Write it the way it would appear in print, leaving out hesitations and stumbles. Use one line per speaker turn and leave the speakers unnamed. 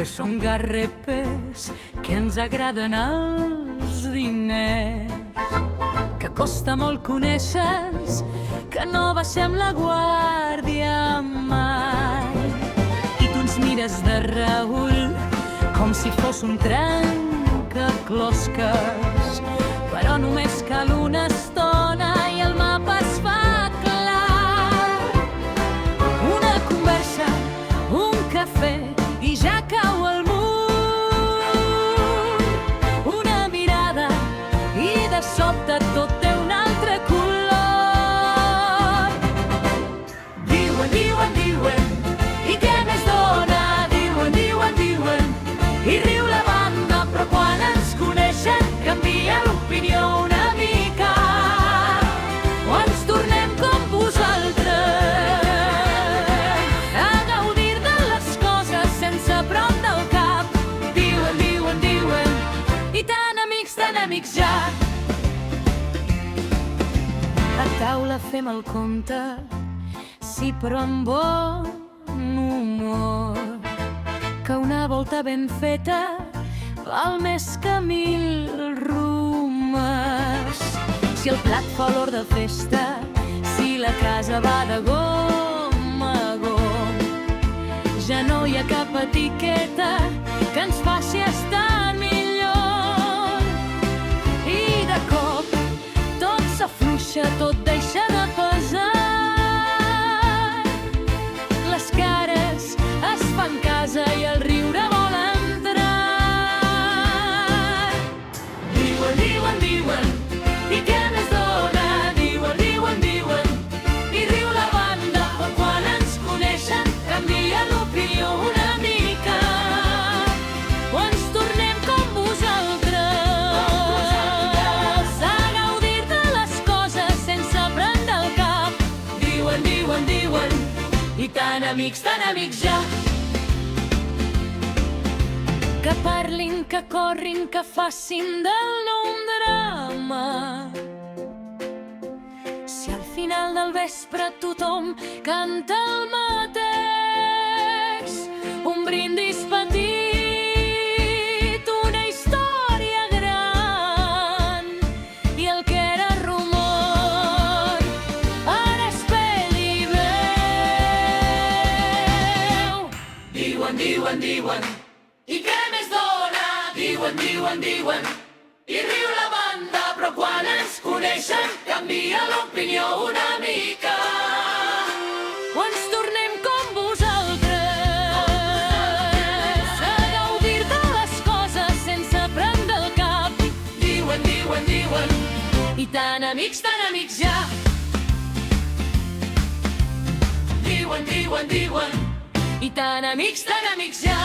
som garrepes, que ens agraden els diners, que costa molt conèixer-nos, que no baixem la guàrdia mai. I tu ens mires de reüll, com si fos un trencaclosques, però només cal una estona i el mapa es fa clar. Una conversa, un cafè i ja cau el mur. Una mirada i de sobte tot té un altre color. Diuen, diuen, diuen, i què més dona? Diuen, diuen, diuen, i riu la banda, però quan ens coneixen canvia l'opinió una mica. O ens tornem com vosaltres, a gaudir de les coses sense prop del cap. Diuen, diuen, diuen, i tan amics ja. A taula fem el compte, sí, però amb bon humor, que una volta ben feta val més que 1000 rumes. Si el plat fa olor de festa, si la casa va de gom a gom, ja no hi ha cap etiqueta que ens faci estar millor. I de cop tot s'afluixa, tot deixa de pesar. Les cares es fan casa i el riure vol entrar. Diuen, diuen, diuen, i què més dona? Diuen, diuen, diuen, i riu la banda, però quan ens coneixen canvia l'opinió una mica. O ens tornem com vosaltres, a gaudir de les coses sense prendre el cap. Diuen, diuen, diuen, i tan amics ja. Que parlin, que corrin, que facin del nou un drama. Si al final del vespre tothom canta el mateix, un brindis petit, una història gran, i el que era rumor ara és pell i veu. Diuen, diuen, diuen, i què més dona? Diuen, diuen, diuen, i riu la banda, però quan ens coneixen canvia l'opinió una mica. O ens tornem com vosaltres, a gaudir de les coses sense prendre el cap. Diuen, diuen, diuen, i tan amics ja. Diuen, diuen, diuen, i tan amics ja.